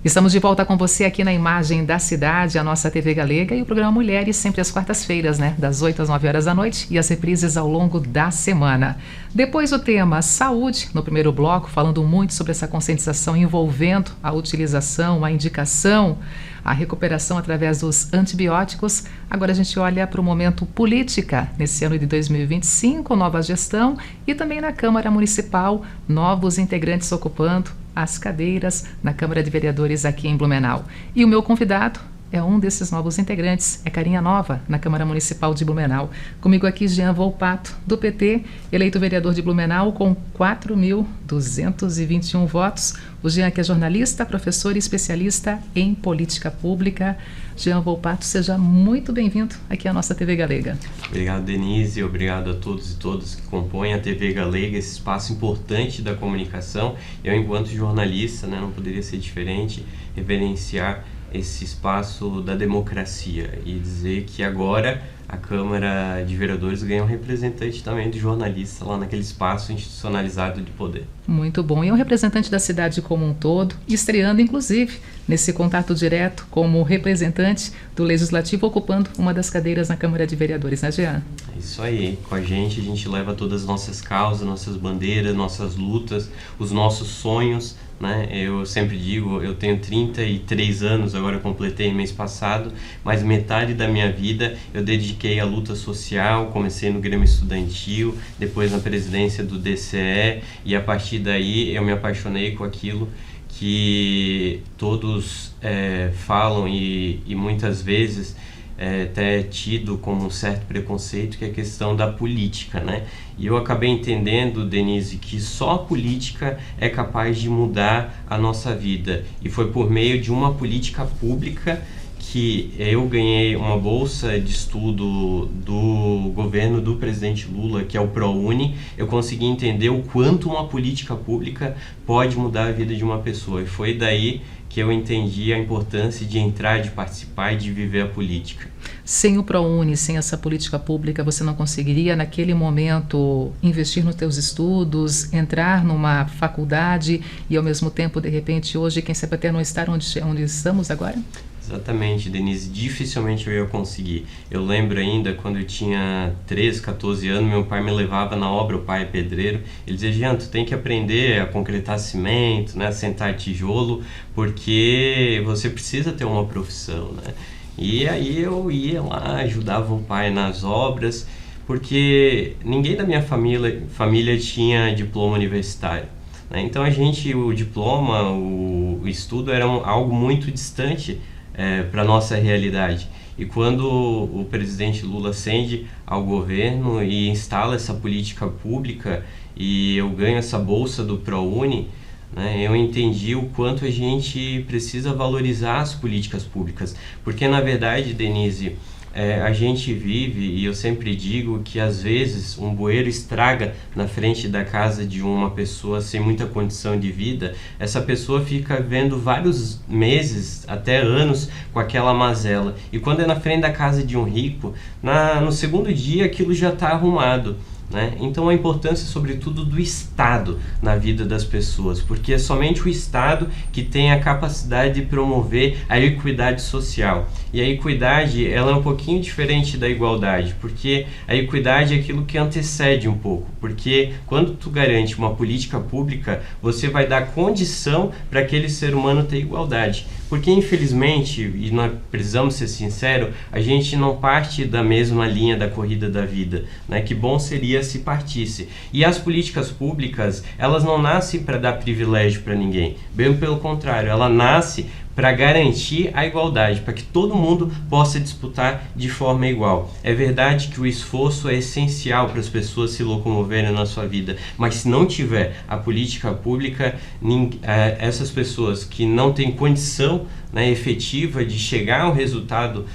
Estamos de volta com você aqui na Imagem da Cidade, a nossa TV Galega e o programa Mulheres, sempre às quartas-feiras, né? Das 8 às 9 horas da noite e as reprises ao longo da semana. Depois o tema saúde, no primeiro bloco, falando muito sobre essa conscientização envolvendo a utilização, a indicação, a recuperação através dos antibióticos. Agora a gente olha para o momento política, nesse ano de 2025, nova gestão e também na Câmara Municipal, novos integrantes ocupando as cadeiras na Câmara de Vereadores aqui em Blumenau. E o meu convidado é um desses novos integrantes, é carinha nova na Câmara Municipal de Blumenau. Comigo aqui, Jean Volpato, do PT, eleito vereador de Blumenau com 4.221 votos. O Jean que é jornalista, professor e especialista em política pública. Jean Volpato, seja muito bem-vindo aqui à nossa TV Galega. Obrigado, Denise, obrigado a todos e todas que compõem a TV Galega, esse espaço importante da comunicação. Eu, enquanto jornalista, não poderia ser diferente, reverenciar esse espaço da democracia e dizer que agora a Câmara de Vereadores ganha um representante também do jornalista lá naquele espaço institucionalizado de poder. Muito bom. E é um representante da cidade como um todo, estreando inclusive nesse contato direto como representante do Legislativo, ocupando uma das cadeiras na Câmara de Vereadores, né, Jean? É isso aí. Com a gente leva todas as nossas causas, nossas bandeiras, nossas lutas, os nossos sonhos, né? Eu sempre digo, eu tenho 33 anos, agora eu completei mês passado, mas metade da minha vida eu dediquei à luta social. Comecei no Grêmio Estudantil, depois na presidência do DCE, e a partir daí eu me apaixonei com aquilo que todos falam e muitas vezes até é tido como um certo preconceito, que é a questão da política, né? E eu acabei entendendo, Denise, que só a política é capaz de mudar a nossa vida. E foi por meio de uma política pública que eu ganhei uma bolsa de estudo do governo do presidente Lula, que é o ProUni. Eu consegui entender o quanto uma política pública pode mudar a vida de uma pessoa. E foi daí que eu entendi a importância de entrar, de participar e de viver a política. Sem o ProUni, sem essa política pública, você não conseguiria, naquele momento, investir nos teus estudos, entrar numa faculdade e, ao mesmo tempo, de repente, hoje, quem sabe até não estar onde estamos agora? Exatamente, Denise, dificilmente eu ia conseguir. Eu lembro ainda quando eu tinha 13, 14 anos, meu pai me levava na obra, o pai é pedreiro, ele dizia: Jean, tu tem que aprender a concretar cimento, né, a sentar tijolo, porque você precisa ter uma profissão, né? E aí eu ia lá, ajudava o pai nas obras, porque ninguém da minha família tinha diploma universitário, né? Então o diploma, o estudo era algo muito distante para nossa realidade. E quando o presidente Lula ascende ao governo e instala essa política pública e eu ganho essa bolsa do ProUni, né, eu entendi o quanto a gente precisa valorizar as políticas públicas, porque na verdade, Denise, a gente vive, e eu sempre digo que às vezes um bueiro estraga na frente da casa de uma pessoa sem muita condição de vida. Essa pessoa fica vendo vários meses, até anos, com aquela mazela, e quando é na frente da casa de um rico, no segundo dia aquilo já está arrumado, né? Então a importância sobretudo do Estado na vida das pessoas, porque é somente o Estado que tem a capacidade de promover a equidade social. E a equidade, ela é um pouquinho diferente da igualdade, porque a equidade é aquilo que antecede um pouco, porque quando tu garante uma política pública, você vai dar condição para aquele ser humano ter igualdade. Porque infelizmente, e nós precisamos ser sinceros, a gente não parte da mesma linha da corrida da vida, né? Que bom seria se partisse. E as políticas públicas, elas não nascem para dar privilégio para ninguém, bem pelo contrário, ela nasce para garantir a igualdade, para que todo mundo possa disputar de forma igual. É verdade que o esforço é essencial para as pessoas se locomoverem na sua vida, mas se não tiver a política pública, essas pessoas que não têm condição, né, efetiva de chegar ao resultado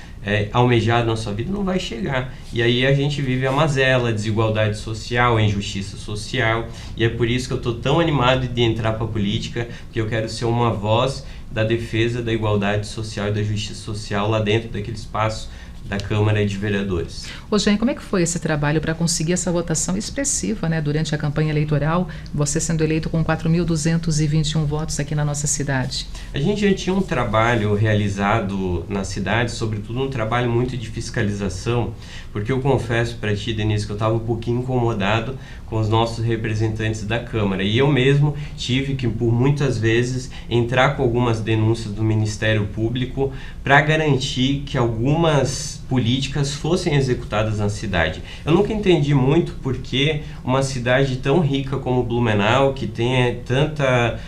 almejado na sua vida, não vai chegar. E aí a gente vive a mazela, a desigualdade social, a injustiça social, e é por isso que eu estou tão animado de entrar para a política, porque eu quero ser uma voz da defesa da igualdade social e da justiça social lá dentro daquele espaço da Câmara de Vereadores. Ô, Jean, como é que foi esse trabalho para conseguir essa votação expressiva, né, durante a campanha eleitoral, você sendo eleito com 4.221 votos aqui na nossa cidade? A gente já tinha um trabalho realizado na cidade, sobretudo um trabalho muito de fiscalização, porque eu confesso para ti, Denise, que eu estava um pouquinho incomodado com os nossos representantes da Câmara, e eu mesmo tive que, por muitas vezes, entrar com algumas denúncias do Ministério Público para garantir que algumas políticas fossem executadas na cidade. Eu nunca entendi muito porque uma cidade tão rica como Blumenau, que tem tanta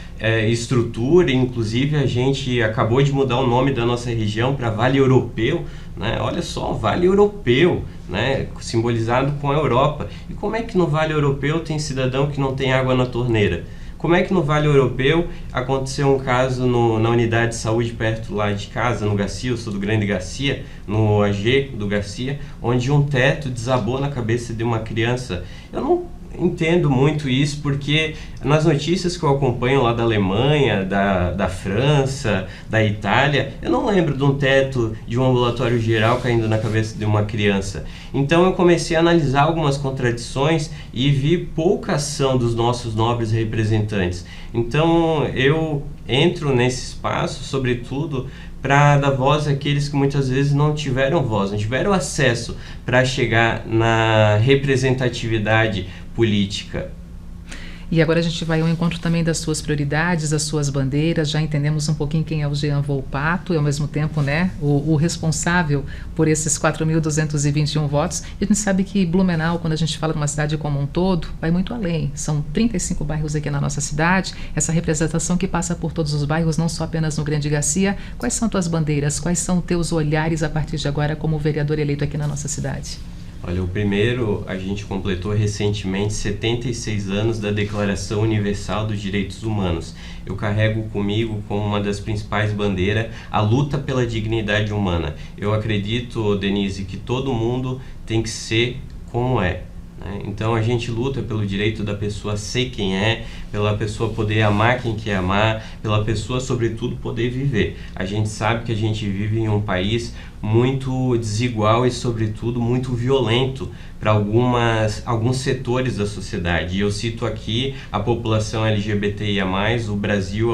estrutura, inclusive a gente acabou de mudar o nome da nossa região para Vale Europeu, né? Olha só, Vale Europeu, né? Simbolizado com a Europa. E como é que no Vale Europeu tem cidadão que não tem água na torneira? Como é que no Vale Europeu aconteceu um caso na unidade de saúde perto lá de casa, no Garcia, eu sou do Grande Garcia, no AG do Garcia, onde um teto desabou na cabeça de uma criança? Eu não entendo muito isso, porque nas notícias que eu acompanho lá da Alemanha, da França, da Itália, eu não lembro de um teto de um ambulatório geral caindo na cabeça de uma criança. Então eu comecei a analisar algumas contradições e vi pouca ação dos nossos nobres representantes. Então eu entro nesse espaço, sobretudo, para dar voz àqueles que muitas vezes não tiveram voz, não tiveram acesso para chegar na representatividade política. E agora a gente vai ao encontro também das suas prioridades, das suas bandeiras. Já entendemos um pouquinho quem é o Jean Volpato e ao mesmo tempo, né, o responsável por esses 4.221 votos. E a gente sabe que Blumenau, quando a gente fala de uma cidade como um todo, vai muito além. São 35 bairros aqui na nossa cidade, essa representação que passa por todos os bairros, não só apenas no Grande Garcia. Quais são tuas bandeiras? Quais são teus olhares a partir de agora como vereador eleito aqui na nossa cidade? Olha, o primeiro, a gente completou recentemente 76 anos da Declaração Universal dos Direitos Humanos. Eu carrego comigo como uma das principais bandeiras a luta pela dignidade humana. Eu acredito, Denise, que todo mundo tem que ser como é. Então a gente luta pelo direito da pessoa ser quem é, pela pessoa poder amar quem quer amar, pela pessoa, sobretudo, poder viver. A gente sabe que a gente vive em um país muito desigual e, sobretudo, muito violento para alguns setores da sociedade. E eu cito aqui a população LGBTIA+, o Brasil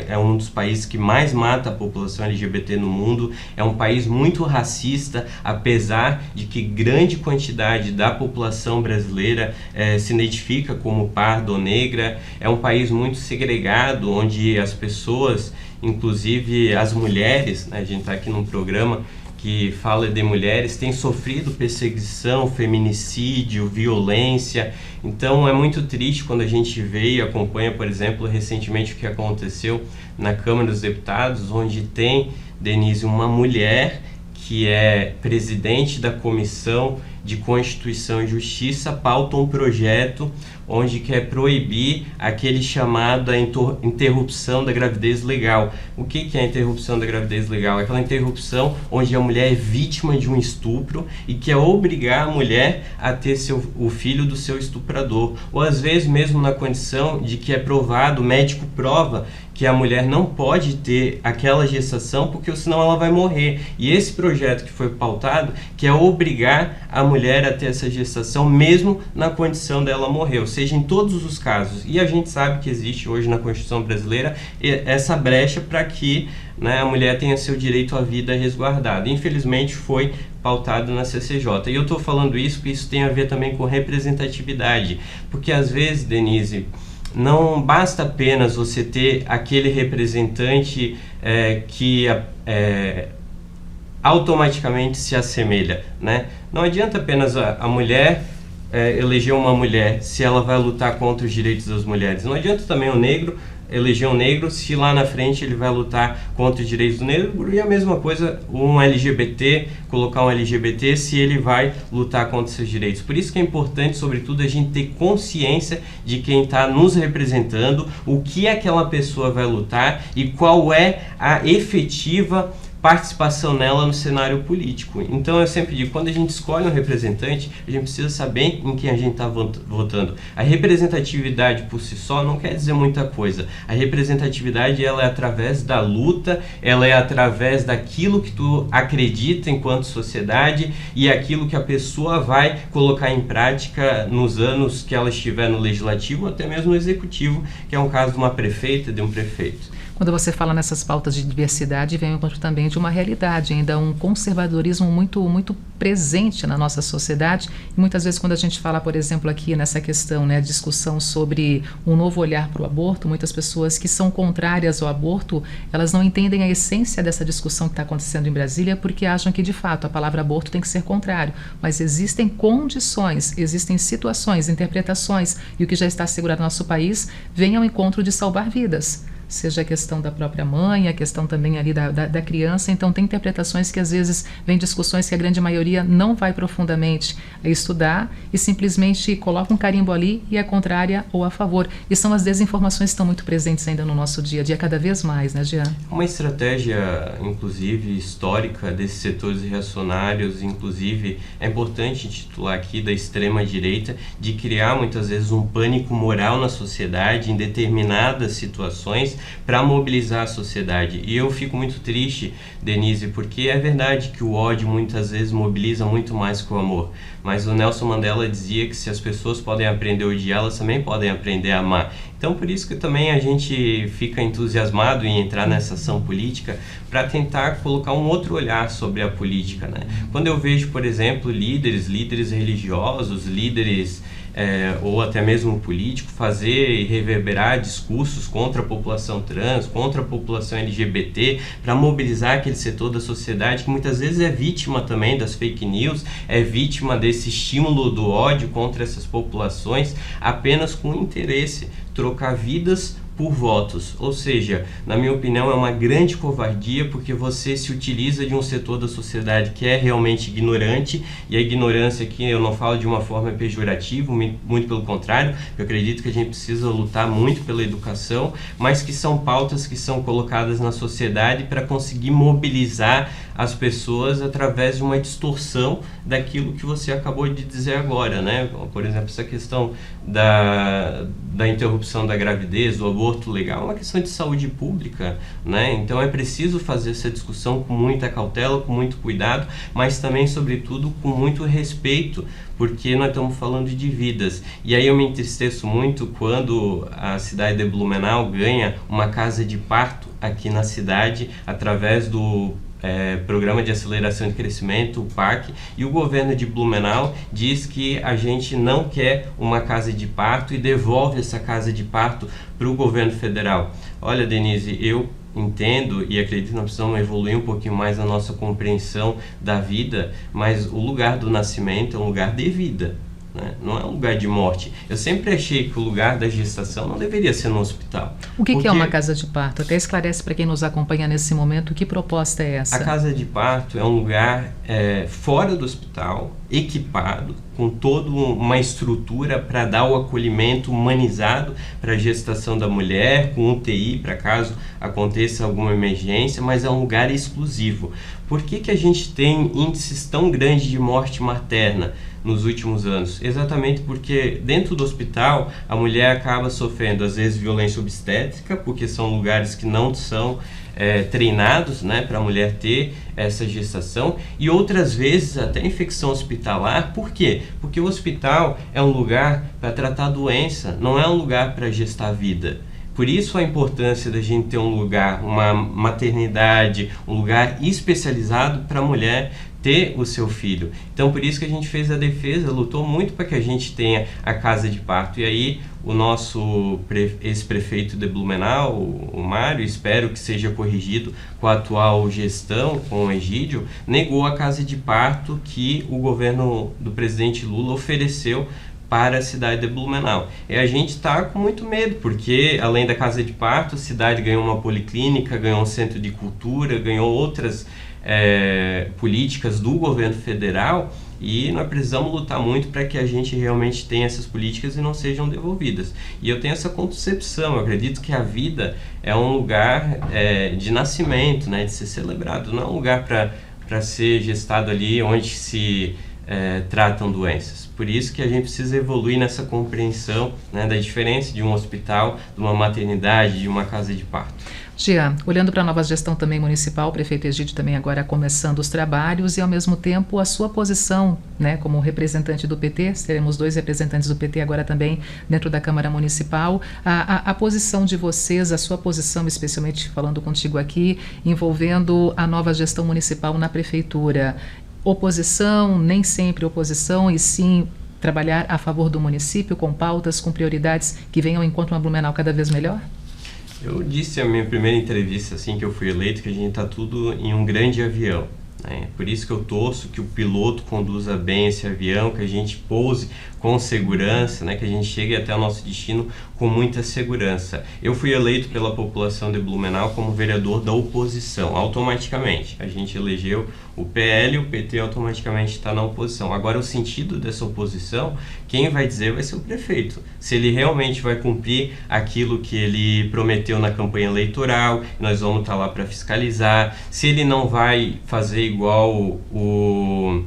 é um dos países que mais mata a população LGBT no mundo, é um país muito racista, apesar de que grande quantidade da população brasileira se identifica como parda ou negra, é um país muito segregado, onde as pessoas, inclusive as mulheres, né, a gente está aqui num programa que fala de mulheres, têm sofrido perseguição, feminicídio, violência. Então é muito triste quando a gente vê e acompanha, por exemplo, recentemente o que aconteceu na Câmara dos Deputados, onde tem, Denise, uma mulher que é presidente da Comissão de Constituição e Justiça, pauta um projeto onde quer proibir aquele chamado a interrupção da gravidez legal. O que é a interrupção da gravidez legal? É aquela interrupção onde a mulher é vítima de um estupro e quer obrigar a mulher a ter o filho do seu estuprador. Ou às vezes mesmo na condição de que é provado, o médico prova que a mulher não pode ter aquela gestação porque senão ela vai morrer. E esse projeto que foi pautado quer obrigar a mulher a ter essa gestação mesmo na condição dela morrer, ou seja, em todos os casos. E a gente sabe que existe hoje na Constituição brasileira essa brecha para que, né, a mulher tenha seu direito à vida resguardado. Infelizmente foi pautado na CCJ. E eu estou falando isso porque isso tem a ver também com representatividade, porque às vezes, Denise, não basta apenas você ter aquele representante que automaticamente se assemelha, né? Não adianta apenas a mulher eleger uma mulher se ela vai lutar contra os direitos das mulheres. Não adianta também o negro eleger um negro se lá na frente ele vai lutar contra os direitos do negro, e a mesma coisa um LGBT, colocar um LGBT se ele vai lutar contra seus direitos. Por isso que é importante, sobretudo, a gente ter consciência de quem está nos representando, o que aquela pessoa vai lutar e qual é a efetiva participação nela no cenário político. Então eu sempre digo, quando a gente escolhe um representante, a gente precisa saber em quem a gente está votando. A representatividade por si só não quer dizer muita coisa. A representatividade, ela é através da luta, ela é através daquilo que tu acredita enquanto sociedade e aquilo que a pessoa vai colocar em prática nos anos que ela estiver no legislativo ou até mesmo no executivo, que é um caso de uma prefeita, de um prefeito. Quando você fala nessas pautas de diversidade, vem ao encontro também de uma realidade, ainda um conservadorismo muito presente na nossa sociedade. E muitas vezes quando a gente fala, por exemplo, aqui nessa questão, né, discussão sobre um novo olhar para o aborto, muitas pessoas que são contrárias ao aborto, elas não entendem a essência dessa discussão que está acontecendo em Brasília, porque acham que, de fato, a palavra aborto tem que ser contrário. Mas existem condições, existem situações, interpretações, e o que já está assegurado no nosso país vem ao encontro de salvar vidas. Seja a questão da própria mãe, a questão também ali da criança. Então tem interpretações que às vezes vem discussões que a grande maioria não vai profundamente estudar e simplesmente coloca um carimbo ali e é contrária ou a favor. E são as desinformações que estão muito presentes ainda no nosso dia a dia, cada vez mais, né, Jean? Uma estratégia, inclusive, histórica desses setores reacionários, inclusive, é importante titular aqui da extrema-direita, de criar muitas vezes um pânico moral na sociedade em determinadas situações, para mobilizar a sociedade. E eu fico muito triste, Denise, porque é verdade que o ódio muitas vezes mobiliza muito mais que o amor, mas o Nelson Mandela dizia que se as pessoas podem aprender a odiar, elas também podem aprender a amar. Então por isso que também a gente fica entusiasmado em entrar nessa ação política para tentar colocar um outro olhar sobre a política, né? Quando eu vejo, por exemplo, líderes religiosos, líderes ou até mesmo político fazer e reverberar discursos contra a população trans, contra a população LGBT, para mobilizar aquele setor da sociedade que muitas vezes é vítima também das fake news, é vítima desse estímulo do ódio contra essas populações, apenas com interesse, trocar vidas por votos. Ou seja, na minha opinião, é uma grande covardia, porque você se utiliza de um setor da sociedade que é realmente ignorante, e a ignorância aqui eu não falo de uma forma pejorativa, muito pelo contrário, eu acredito que a gente precisa lutar muito pela educação, mas que são pautas que são colocadas na sociedade para conseguir mobilizar as pessoas através de uma distorção daquilo que você acabou de dizer agora, né? Por exemplo, essa questão da interrupção da gravidez, do aborto legal, é uma questão de saúde pública, né? Então é preciso fazer essa discussão com muita cautela, com muito cuidado, mas também, sobretudo, com muito respeito, porque nós estamos falando de vidas. E aí eu me entristeço muito quando a cidade de Blumenau ganha uma casa de parto aqui na cidade, através do Programa de Aceleração de Crescimento, o PAC, e o governo de Blumenau diz que a gente não quer uma casa de parto e devolve essa casa de parto para o governo federal. Olha, Denise, eu entendo e acredito que nós precisamos evoluir um pouquinho mais a nossa compreensão da vida, mas o lugar do nascimento é um lugar de vida, né? Não é um lugar de morte. Eu sempre achei que o lugar da gestação não deveria ser no hospital. O que é uma casa de parto? Até esclarece para quem nos acompanha nesse momento, que proposta é essa? A casa de parto é um lugar fora do hospital, equipado, com toda uma estrutura para dar o acolhimento humanizado para a gestação da mulher, com UTI para caso aconteça alguma emergência, mas é um lugar exclusivo. Por que a gente tem índices tão grandes de morte materna nos últimos anos? Exatamente porque dentro do hospital a mulher acaba sofrendo às vezes violência obstétrica, porque são lugares que não são treinados, né, para a mulher ter essa gestação, e outras vezes até infecção hospitalar. Por quê? Porque o hospital é um lugar para tratar doença, não é um lugar para gestar vida. Por isso a importância da gente ter um lugar, uma maternidade, um lugar especializado para a mulher ter o seu filho. Então por isso que a gente fez a defesa, lutou muito para que a gente tenha a casa de parto. E aí o nosso ex-prefeito de Blumenau, o Mário, espero que seja corrigido com a atual gestão, com o Egídio, negou a casa de parto que o governo do presidente Lula ofereceu para a cidade de Blumenau. E a gente está com muito medo, porque além da casa de parto, a cidade ganhou uma policlínica, ganhou um centro de cultura, ganhou outras políticas do governo federal, e nós precisamos lutar muito para que a gente realmente tenha essas políticas e não sejam devolvidas. E eu tenho essa concepção, eu acredito que a vida é um lugar de nascimento, né, de ser celebrado, não é um lugar para ser gestado ali onde se tratam doenças. Por isso que a gente precisa evoluir nessa compreensão, né, da diferença de um hospital, de uma maternidade, de uma casa de parto. Jean, olhando para a nova gestão também municipal, o prefeito Egídio também agora começando os trabalhos e ao mesmo tempo a sua posição, né, como representante do PT, teremos 2 representantes do PT agora também dentro da Câmara Municipal, a posição de vocês, a sua posição, especialmente falando contigo aqui, envolvendo a nova gestão municipal na prefeitura. Oposição, nem sempre oposição, e sim trabalhar a favor do município com pautas, com prioridades que venham ao encontro uma Blumenau cada vez melhor? Eu disse na minha primeira entrevista, assim que eu fui eleito, que a gente está tudo em um grande avião, né? Por isso que eu torço que o piloto conduza bem esse avião, que a gente pouse com segurança, né? Que a gente chegue até o nosso destino com muita segurança. Eu fui eleito pela população de Blumenau como vereador da oposição, automaticamente. A gente elegeu o PL e o PT automaticamente está na oposição. Agora, o sentido dessa oposição, quem vai dizer vai ser o prefeito. Se ele realmente vai cumprir aquilo que ele prometeu na campanha eleitoral, nós vamos estar lá para fiscalizar. Se ele não vai fazer igual o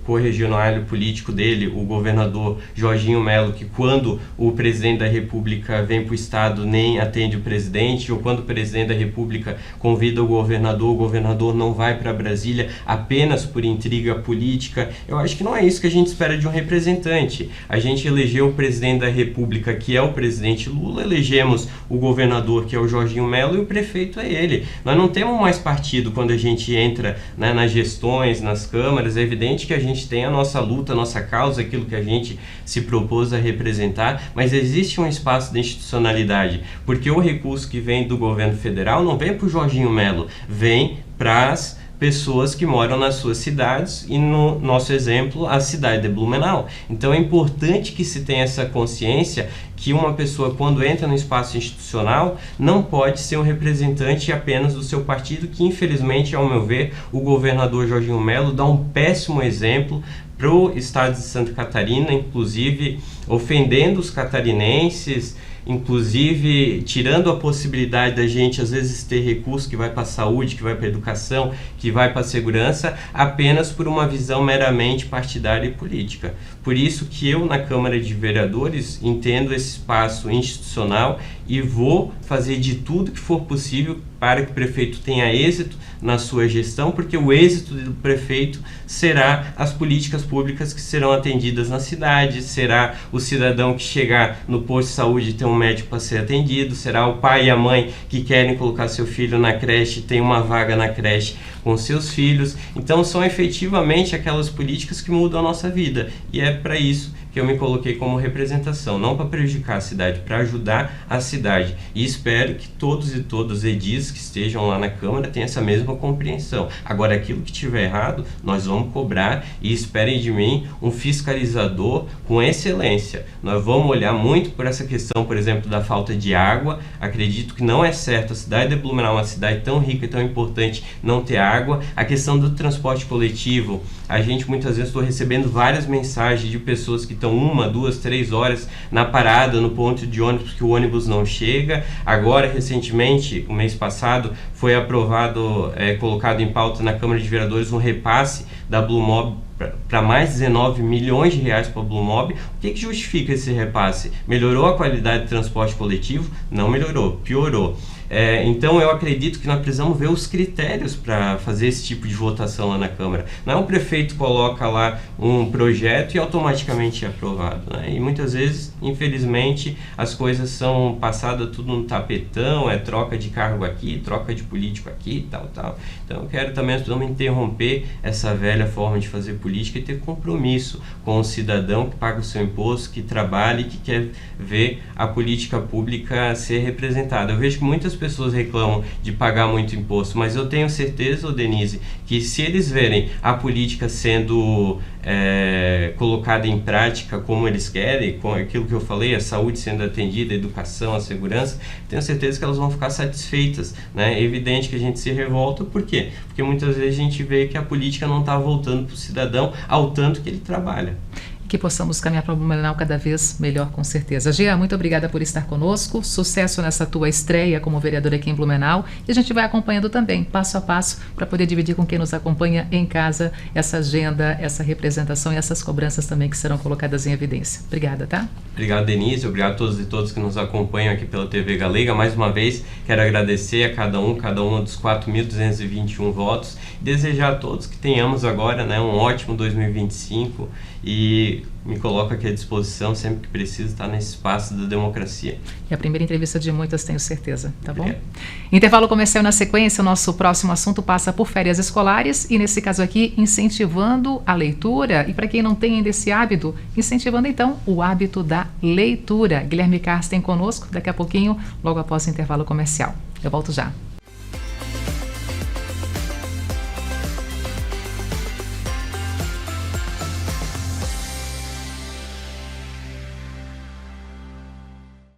correligionário político dele, o governador Jorginho Melo, que quando o presidente da República vem para o estado nem atende o presidente, ou quando o presidente da República convida o governador não vai para Brasília apenas por intriga política. Eu acho que não é isso que a gente espera de um representante. A gente elegeu o presidente da República, que é o presidente Lula, elegemos o governador, que é o Jorginho Melo, e o prefeito é ele. Nós não temos mais partido quando a gente entra, né, nas gestões, nas câmaras. É evidente que a gente tem a nossa luta, a nossa causa, aquilo que a gente se propôs a representar, mas existe um espaço de institucionalidade, porque o recurso que vem do governo federal não vem para o Jorginho Melo, vem para as pessoas que moram nas suas cidades e, no nosso exemplo, a cidade de Blumenau. Então é importante que se tenha essa consciência que uma pessoa, quando entra no espaço institucional, não pode ser um representante apenas do seu partido, que infelizmente, ao meu ver, o governador Jorginho Melo dá um péssimo exemplo para o estado de Santa Catarina, inclusive ofendendo os catarinenses, inclusive tirando a possibilidade da gente às vezes ter recurso que vai para a saúde, que vai para a educação, que vai para a segurança, apenas por uma visão meramente partidária e política. Por isso que eu, na Câmara de Vereadores, entendo esse espaço institucional e vou fazer de tudo que for possível para que o prefeito tenha êxito na sua gestão, porque o êxito do prefeito será as políticas públicas que serão atendidas na cidade, será o cidadão que chegar no posto de saúde e ter um médico para ser atendido, será o pai e a mãe que querem colocar seu filho na creche e tem uma vaga na creche com seus filhos. Então são efetivamente aquelas políticas que mudam a nossa vida, e é para isso que eu me coloquei como representação, não para prejudicar a cidade, para ajudar a cidade. E espero que todos e todas os edis que estejam lá na Câmara tenham essa mesma compreensão. Agora, aquilo que tiver errado, nós vamos cobrar, e esperem de mim um fiscalizador com excelência. Nós vamos olhar muito por essa questão, por exemplo, da falta de água. Acredito que não é certo a cidade de Blumenau, uma cidade tão rica e tão importante, não ter água. A questão do transporte coletivo, a gente muitas vezes estou recebendo várias mensagens de pessoas que estão 1, 2, 3 horas na parada, no ponto de ônibus, que o ônibus não chega. Agora, recentemente, o mês passado, foi aprovado, colocado em pauta na Câmara de Vereadores um repasse da Blumob para mais 19 milhões de reais para a Blumob. O que justifica esse repasse? Melhorou a qualidade do transporte coletivo? Não melhorou, piorou. Então eu acredito que nós precisamos ver os critérios para fazer esse tipo de votação lá na Câmara. Não é um prefeito que coloca lá um projeto e automaticamente é aprovado, né? E muitas vezes, infelizmente, as coisas são passadas tudo no tapetão, troca de cargo aqui, troca de político aqui, tal. Então eu quero também interromper essa velha forma de fazer política e ter compromisso com o cidadão que paga o seu imposto, que trabalha e que quer ver a política pública ser representada. Eu vejo que muitas muitas pessoas reclamam de pagar muito imposto, mas eu tenho certeza, Denise, que se eles verem a política sendo colocada em prática como eles querem, com aquilo que eu falei, a saúde sendo atendida, a educação, a segurança, tenho certeza que elas vão ficar satisfeitas, né? É evidente que a gente se revolta, por quê? Porque muitas vezes a gente vê que a política não está voltando para o cidadão ao tanto que ele trabalha. Que possamos caminhar para o Blumenau cada vez melhor, com certeza. Gia, muito obrigada por estar conosco, sucesso nessa tua estreia como vereadora aqui em Blumenau, e a gente vai acompanhando também, passo a passo, para poder dividir com quem nos acompanha em casa essa agenda, essa representação e essas cobranças também que serão colocadas em evidência. Obrigada, tá? Obrigado, Denise, obrigado a todos e todas que nos acompanham aqui pela TV Galega. Mais uma vez, quero agradecer a cada um dos 4.221 votos, desejar a todos que tenhamos agora, né, um ótimo 2025, e me coloco aqui à disposição sempre que preciso estar nesse espaço da democracia. E a primeira entrevista de muitas, tenho certeza, tá bom? Obrigado. Intervalo comercial na sequência, o nosso próximo assunto passa por férias escolares e nesse caso aqui, incentivando a leitura, e para quem não tem ainda esse hábito, incentivando então o hábito da leitura. Guilherme Carsten conosco, daqui a pouquinho, logo após o intervalo comercial. Eu volto já.